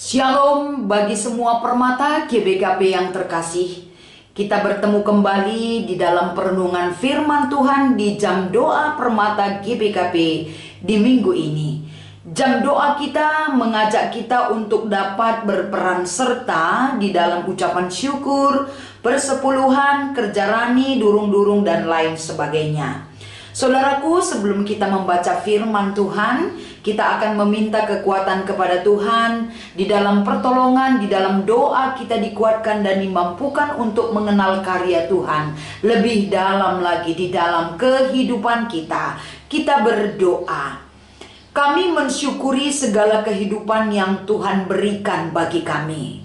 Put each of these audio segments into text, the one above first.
Shalom bagi semua permata GBKP yang terkasih. Kita bertemu kembali di dalam perenungan firman Tuhan di jam doa permata GBKP di minggu ini. Jam doa kita mengajak kita untuk dapat berperan serta di dalam ucapan syukur, persepuluhan, kerja rani, durung-durung, dan lain sebagainya. Saudaraku, sebelum kita membaca firman Tuhan, kita akan meminta kekuatan kepada Tuhan di dalam pertolongan, di dalam doa kita dikuatkan dan dimampukan untuk mengenal karya Tuhan lebih dalam lagi di dalam kehidupan kita. Kita berdoa. Kami mensyukuri segala kehidupan yang Tuhan berikan bagi kami.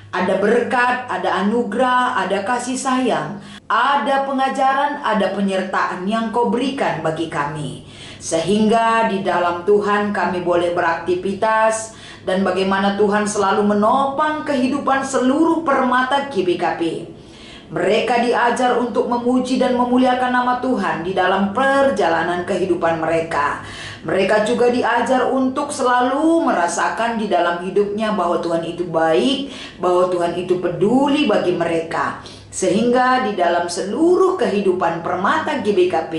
Ada berkat, ada anugerah, ada kasih sayang, ada pengajaran, ada penyertaan yang Kau berikan bagi kami. Sehingga di dalam Tuhan kami boleh beraktivitas, dan bagaimana Tuhan selalu menopang kehidupan seluruh permata GBKP. Mereka diajar untuk memuji dan memuliakan nama Tuhan di dalam perjalanan kehidupan mereka. Mereka juga diajar untuk selalu merasakan di dalam hidupnya bahwa Tuhan itu baik, bahwa Tuhan itu peduli bagi mereka. Sehingga di dalam seluruh kehidupan permata GBKP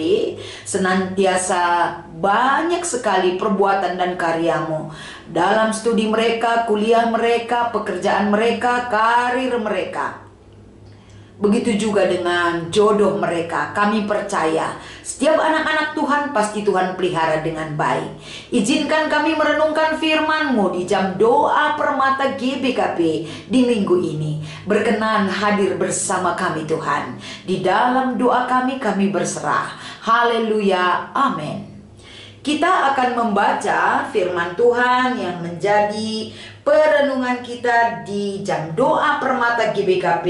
senantiasa banyak sekali perbuatan dan karyamu. Dalam studi mereka, kuliah mereka, pekerjaan mereka, karir mereka. Begitu juga dengan jodoh mereka. Kami percaya setiap anak-anak Tuhan pasti Tuhan pelihara dengan baik. Izinkan kami merenungkan firman-Mu di jam doa permata GBKP di minggu ini. Berkenan hadir bersama kami Tuhan. Di dalam doa kami berserah. Haleluya, amin. Kita akan membaca firman Tuhan yang menjadi perenungan kita di jam doa permata GBKP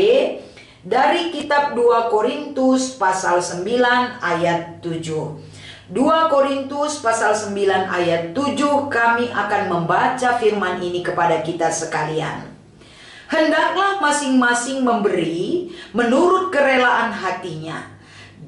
dari kitab 2 Korintus pasal 9 ayat 7. 2 Korintus pasal 9 ayat 7, kami akan membaca firman ini kepada kita sekalian. Hendaklah masing-masing memberi menurut kerelaan hatinya,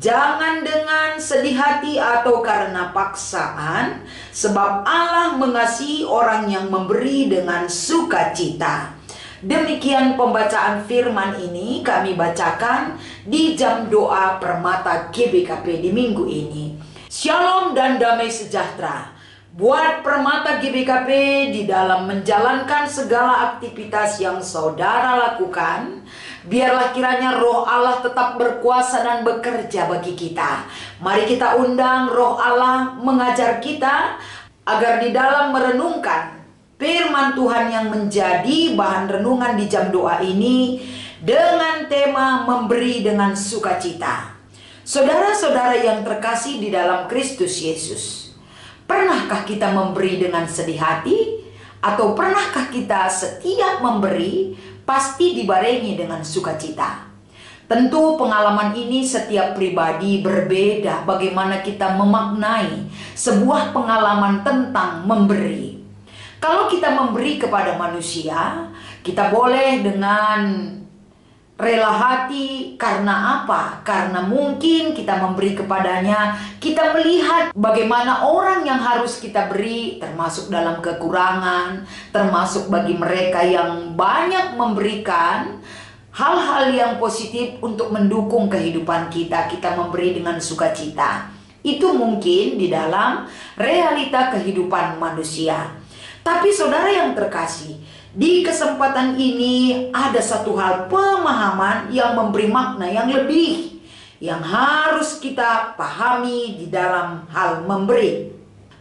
jangan dengan sedih hati atau karena paksaan, sebab Allah mengasihi orang yang memberi dengan sukacita. Demikian pembacaan firman ini kami bacakan di jam doa permata GBKP di minggu ini. Shalom dan damai sejahtera buat permata GBKP di dalam menjalankan segala aktivitas yang saudara lakukan. Biarlah kiranya roh Allah tetap berkuasa dan bekerja bagi kita. Mari kita undang roh Allah mengajar kita agar di dalam merenungkan firman Tuhan yang menjadi bahan renungan di jam doa ini dengan tema memberi dengan sukacita. Saudara-saudara yang terkasih di dalam Kristus Yesus, pernahkah kita memberi dengan sedih hati? Atau pernahkah kita setiap memberi pasti dibarengi dengan sukacita? Tentu pengalaman ini setiap pribadi berbeda bagaimana kita memaknai sebuah pengalaman tentang memberi. Kalau kita memberi kepada manusia, kita boleh dengan rela hati. Karena apa? Karena mungkin kita memberi kepadanya, kita melihat bagaimana orang yang harus kita beri, termasuk dalam kekurangan, termasuk bagi mereka yang banyak memberikan hal-hal yang positif untuk mendukung kehidupan kita. Kita memberi dengan sukacita. Itu mungkin di dalam realita kehidupan manusia. Tapi saudara yang terkasih, di kesempatan ini ada satu hal pemahaman yang memberi makna yang lebih, yang harus kita pahami di dalam hal memberi.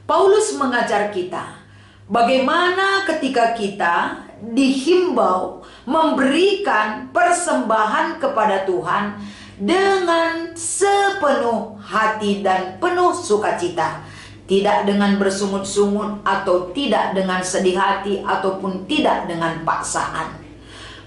Paulus mengajar kita bagaimana ketika kita dihimbau memberikan persembahan kepada Tuhan dengan sepenuh hati dan penuh sukacita. Tidak dengan bersungut-sungut atau tidak dengan sedih hati ataupun tidak dengan paksaan.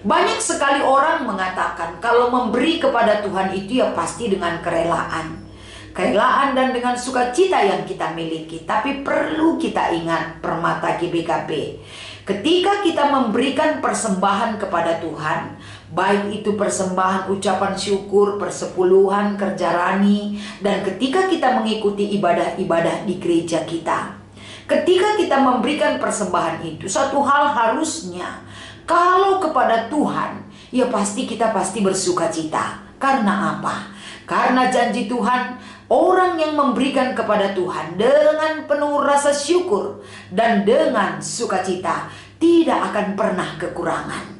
Banyak sekali orang mengatakan kalau memberi kepada Tuhan itu ya pasti dengan kerelaan. Kerelaan dan dengan sukacita yang kita miliki. Tapi perlu kita ingat permata GBKP. Ketika kita memberikan persembahan kepada Tuhan, baik itu persembahan ucapan syukur, persepuluhan, kerja rani, dan ketika kita mengikuti ibadah-ibadah di gereja kita, Ketika kita memberikan persembahan itu, satu hal harusnya, kalau kepada Tuhan, ya pasti kita bersuka cita. Karena apa? Karena janji Tuhan, orang yang memberikan kepada Tuhan dengan penuh rasa syukur dan dengan sukacita tidak akan pernah kekurangan.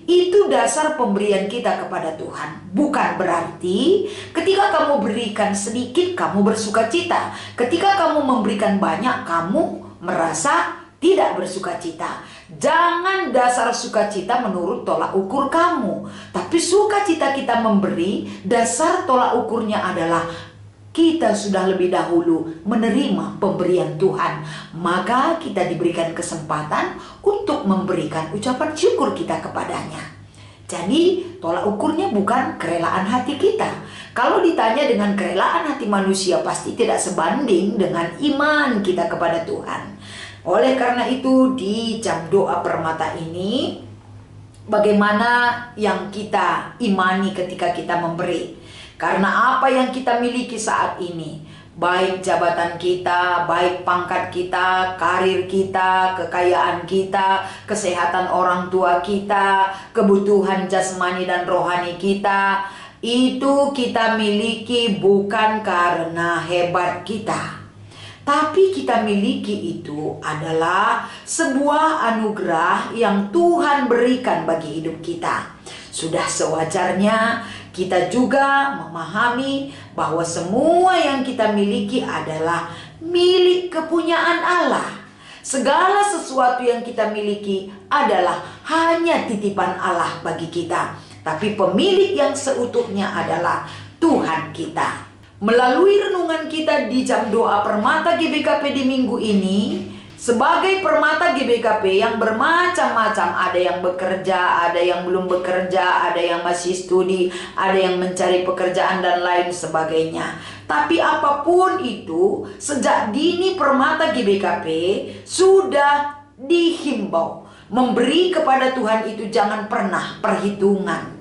Itu dasar pemberian kita kepada Tuhan. Bukan berarti ketika kamu berikan sedikit kamu bersukacita. Ketika kamu memberikan banyak kamu merasa tidak bersukacita. Jangan dasar sukacita menurut tolak ukur kamu. Tapi sukacita kita memberi, dasar tolak ukurnya adalah kita sudah lebih dahulu menerima pemberian Tuhan. Maka kita diberikan kesempatan untuk memberikan ucapan syukur kita kepadanya. Jadi tolak ukurnya bukan kerelaan hati kita. Kalau ditanya dengan kerelaan hati manusia, pasti tidak sebanding dengan iman kita kepada Tuhan. Oleh karena itu di jam doa permata ini, bagaimana yang kita imani ketika kita memberi? Karena apa yang kita miliki saat ini, baik jabatan kita, baik pangkat kita, karir kita, kekayaan kita, kesehatan orang tua kita, kebutuhan jasmani dan rohani kita, itu kita miliki bukan karena hebat kita. Tapi kita miliki itu adalah sebuah anugerah yang Tuhan berikan bagi hidup kita. Sudah sewajarnya kita juga memahami bahwa semua yang kita miliki adalah milik kepunyaan Allah. Segala sesuatu yang kita miliki adalah hanya titipan Allah bagi kita. Tapi pemilik yang seutuhnya adalah Tuhan kita. Melalui renungan kita di jam doa permata GBKP di minggu ini, sebagai permata GBKP yang bermacam-macam, ada yang bekerja, ada yang belum bekerja, ada yang masih studi, ada yang mencari pekerjaan dan lain sebagainya. Tapi apapun itu, sejak dini permata GBKP sudah dihimbau memberi kepada Tuhan itu jangan pernah perhitungan.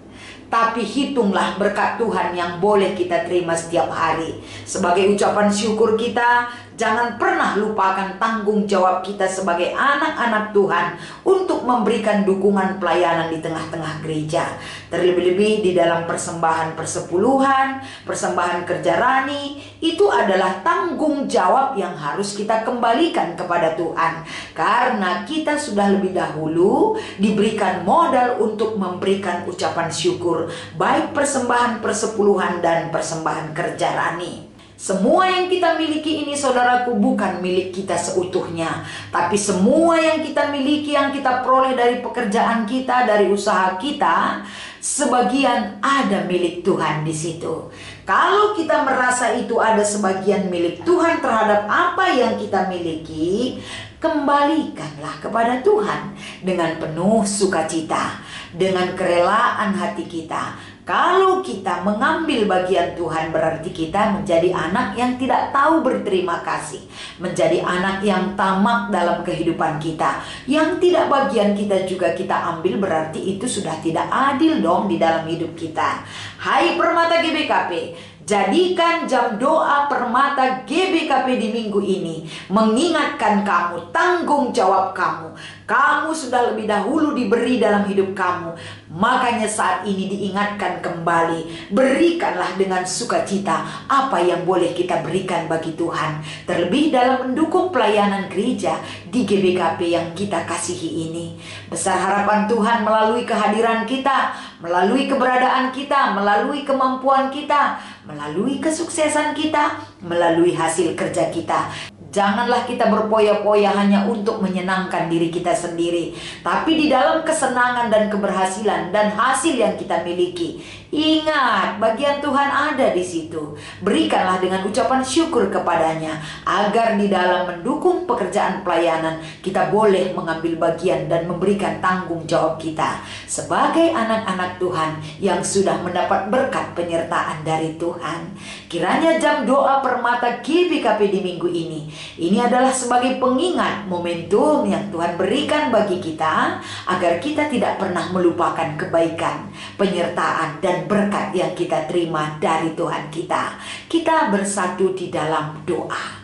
Tapi hitunglah berkat Tuhan yang boleh kita terima setiap hari. Sebagai ucapan syukur kita, jangan pernah lupakan tanggung jawab kita sebagai anak-anak Tuhan untuk memberikan dukungan pelayanan di tengah-tengah gereja. Terlebih-lebih di dalam persembahan persepuluhan, persembahan kerja rani, itu adalah tanggung jawab yang harus kita kembalikan kepada Tuhan. Karena kita sudah lebih dahulu diberikan modal untuk memberikan ucapan syukur, baik persembahan persepuluhan dan persembahan kerja rani. Semua yang kita miliki ini, saudaraku, bukan milik kita seutuhnya. Tapi semua yang kita miliki, yang kita peroleh dari pekerjaan kita, dari usaha kita, sebagian ada milik Tuhan di situ. Kalau kita merasa itu ada sebagian milik Tuhan terhadap apa yang kita miliki, kembalikanlah kepada Tuhan dengan penuh sukacita, dengan kerelaan hati kita. Kalau kita mengambil bagian Tuhan, berarti kita menjadi anak yang tidak tahu berterima kasih, menjadi anak yang tamak dalam kehidupan kita. Yang tidak bagian kita juga kita ambil, berarti itu sudah tidak adil dong di dalam hidup kita. Hai permata GBKP, jadikan jam doa permata GBKP di minggu ini mengingatkan kamu tanggung jawab kamu. Kamu sudah lebih dahulu diberi dalam hidup kamu. Makanya saat ini diingatkan kembali. Berikanlah dengan sukacita apa yang boleh kita berikan bagi Tuhan. Terlebih dalam mendukung pelayanan gereja di GBKP yang kita kasihi ini. Besar harapan Tuhan melalui kehadiran kita, melalui keberadaan kita, melalui kemampuan kita, melalui kesuksesan kita, melalui hasil kerja kita. Janganlah kita berpoya-poya hanya untuk menyenangkan diri kita sendiri. Tapi di dalam kesenangan dan keberhasilan dan hasil yang kita miliki, ingat bagian Tuhan ada di situ. Berikanlah dengan ucapan syukur kepadanya, agar di dalam mendukung pekerjaan pelayanan kita boleh mengambil bagian dan memberikan tanggung jawab kita sebagai anak-anak Tuhan yang sudah mendapat berkat penyertaan dari Tuhan. Kiranya jam doa permata GBKP di minggu ini adalah sebagai pengingat momentum yang Tuhan berikan bagi kita, agar kita tidak pernah melupakan kebaikan, penyertaan, dan berkat yang kita terima dari Tuhan kita. Kita bersatu di dalam doa.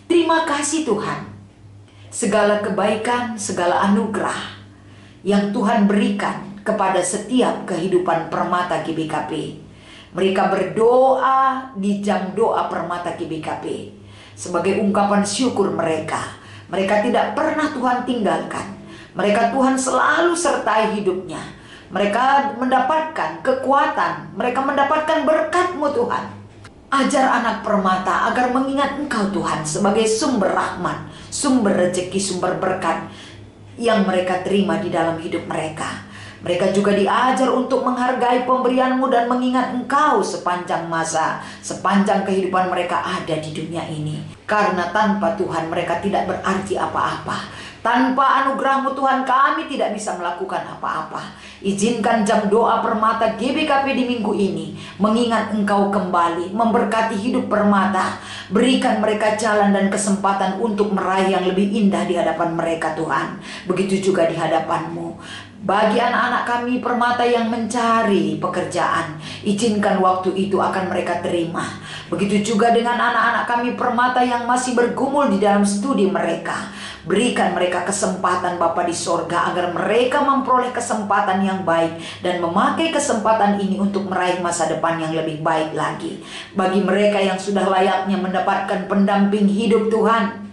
Terima kasih Tuhan, segala kebaikan, segala anugerah yang Tuhan berikan kepada setiap kehidupan Permata GBKP. Mereka berdoa di jam doa Permata GBKP sebagai ungkapan syukur mereka. Mereka tidak pernah Tuhan tinggalkan. Mereka Tuhan selalu sertai hidupnya. Mereka mendapatkan kekuatan, mereka mendapatkan berkat-Mu Tuhan. Ajar anak Permata agar mengingat Engkau Tuhan sebagai sumber rahmat, sumber rezeki, sumber berkat yang mereka terima di dalam hidup mereka. Mereka juga diajar untuk menghargai pemberian-Mu dan mengingat Engkau sepanjang masa, sepanjang kehidupan mereka ada di dunia ini. Karena tanpa Tuhan mereka tidak berarti apa-apa. Tanpa anugerah-Mu Tuhan kami tidak bisa melakukan apa-apa. Izinkan jam doa Permata GBKP di minggu ini mengingat Engkau kembali, memberkati hidup Permata. Berikan mereka jalan dan kesempatan untuk meraih yang lebih indah di hadapan mereka Tuhan. Begitu juga di hadapan-Mu. Bagi anak-anak kami Permata yang mencari pekerjaan, izinkan waktu itu akan mereka terima. Begitu juga dengan anak-anak kami Permata yang masih bergumul di dalam studi mereka. Berikan mereka kesempatan Bapa di sorga agar mereka memperoleh kesempatan yang baik dan memakai kesempatan ini untuk meraih masa depan yang lebih baik lagi. Bagi mereka yang sudah layaknya mendapatkan pendamping hidup Tuhan,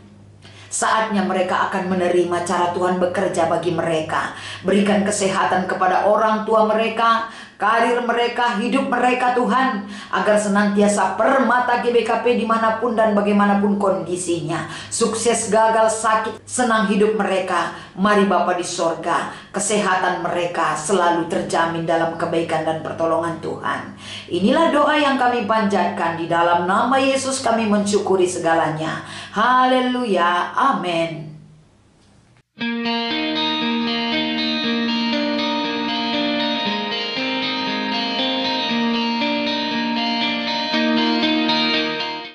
saatnya mereka akan menerima cara Tuhan bekerja bagi mereka. Berikan kesehatan kepada orang tua mereka, karir mereka, hidup mereka Tuhan, agar senantiasa Permata GBKP dimanapun dan bagaimanapun kondisinya, sukses, gagal, sakit, senang hidup mereka. Mari Bapa di sorga, kesehatan mereka selalu terjamin dalam kebaikan dan pertolongan Tuhan. Inilah doa yang kami panjatkan, di dalam nama Yesus kami mensyukuri segalanya. Haleluya, amin.